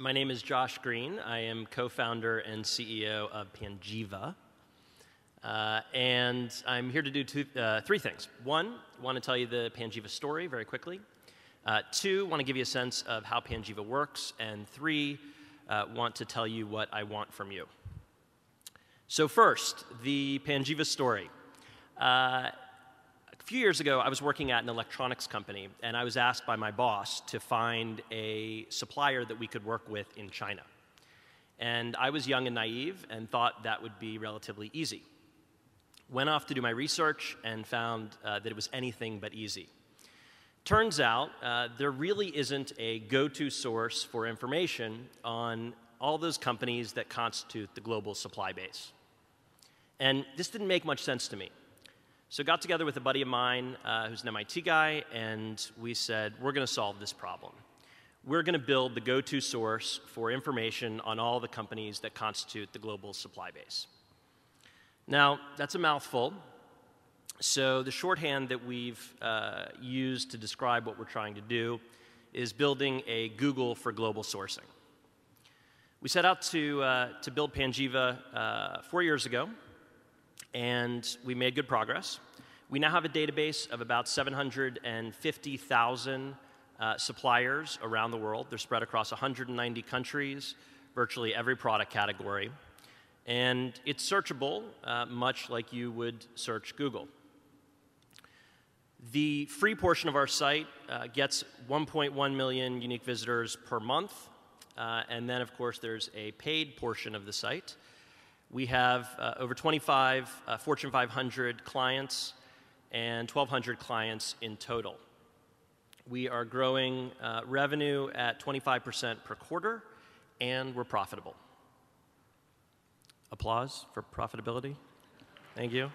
My name is Josh Green. I am co-founder and CEO of Panjiva. And I'm here to do three things. One, I want to tell you the Panjiva story very quickly. Two, want to give you a sense of how Panjiva works. And three, want to tell you what I want from you. So first, the Panjiva story. A few years ago, I was working at an electronics company, and I was asked by my boss to find a supplier that we could work with in China. And I was young and naive and thought that would be relatively easy. Went off to do my research and found that it was anything but easy. Turns out there really isn't a go-to source for information on all those companies that constitute the global supply base. And this didn't make much sense to me. So I got together with a buddy of mine who's an MIT guy, and we said, we're going to solve this problem. We're going to build the go-to source for information on all the companies that constitute the global supply base. Now, that's a mouthful. So the shorthand that we've used to describe what we're trying to do is building a Google for global sourcing. We set out to build Panjiva 4 years ago, and we made good progress. We now have a database of about 750,000 suppliers around the world. They're spread across 190 countries, virtually every product category. And it's searchable, much like you would search Google. The free portion of our site gets 1.1 million unique visitors per month. And then, of course, there's a paid portion of the site. We have over 25 Fortune 500 clients and 1,200 clients in total. We are growing revenue at 25% per quarter, and we're profitable. Applause for profitability. Thank you.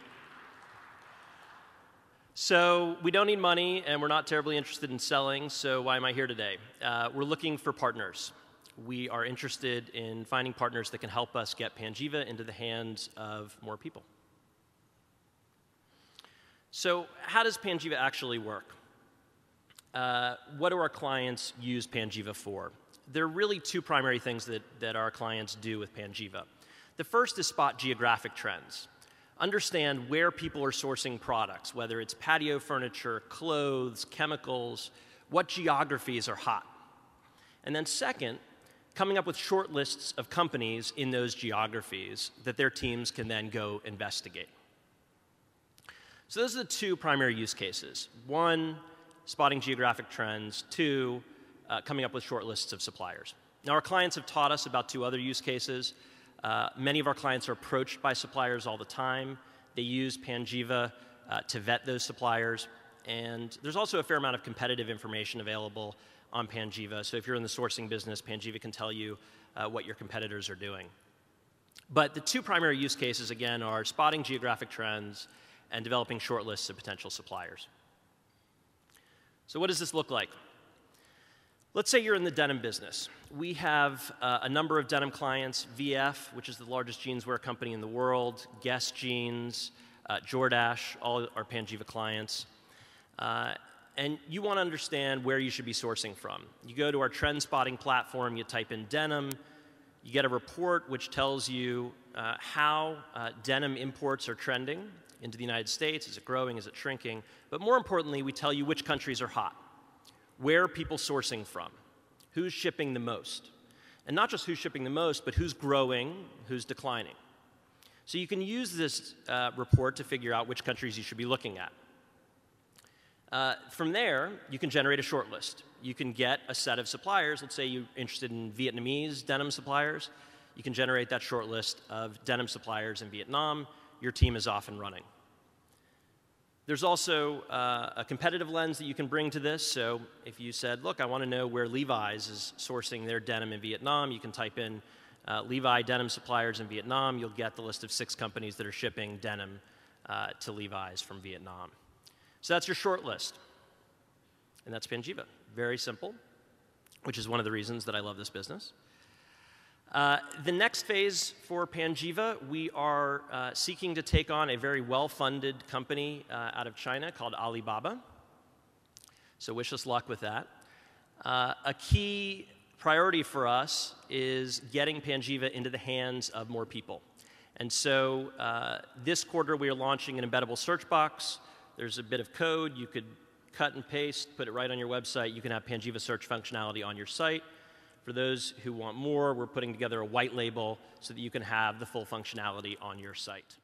So we don't need money, and we're not terribly interested in selling, so why am I here today? We're looking for partners. We are interested in finding partners that can help us get Panjiva into the hands of more people. So how does Panjiva actually work? What do our clients use Panjiva for? There are really two primary things that our clients do with Panjiva. The first is spot geographic trends. Understand where people are sourcing products, whether it's patio furniture, clothes, chemicals, what geographies are hot. And then second, coming up with short lists of companies in those geographies that their teams can then go investigate. So those are the two primary use cases. One, spotting geographic trends. Two, coming up with short lists of suppliers. Now, our clients have taught us about two other use cases. Many of our clients are approached by suppliers all the time. They use Panjiva to vet those suppliers. And there's also a fair amount of competitive information available on Panjiva. So if you're in the sourcing business, Panjiva can tell you what your competitors are doing. But the two primary use cases, again, are spotting geographic trends and developing short lists of potential suppliers. So what does this look like? Let's say you're in the denim business. We have a number of denim clients, VF, which is the largest jeanswear company in the world, Guess Jeans, Jordache, all are Panjiva clients. And you want to understand where you should be sourcing from. You go to our trend spotting platform, you type in denim, you get a report which tells you how denim imports are trending into the United States. Is it growing? Is it shrinking? But more importantly, we tell you which countries are hot. Where are people sourcing from? Who's shipping the most? And not just who's shipping the most, but who's growing, who's declining. So you can use this report to figure out which countries you should be looking at. From there, you can generate a short list. You can get a set of suppliers. Let's say you're interested in Vietnamese denim suppliers. You can generate that short list of denim suppliers in Vietnam. Your team is off and running. There's also a competitive lens that you can bring to this. So if you said, look, I want to know where Levi's is sourcing their denim in Vietnam, you can type in Levi denim suppliers in Vietnam. You'll get the list of 6 companies that are shipping denim to Levi's from Vietnam. So that's your short list. And that's Panjiva. Very simple, which is one of the reasons that I love this business. The next phase for Panjiva, we are seeking to take on a very well-funded company out of China called Alibaba. So wish us luck with that. A key priority for us is getting Panjiva into the hands of more people. And so this quarter we are launching an embeddable search box. There's a bit of code. You could cut and paste, put it right on your website. You can have Panjiva search functionality on your site. For those who want more, we're putting together a white label so that you can have the full functionality on your site.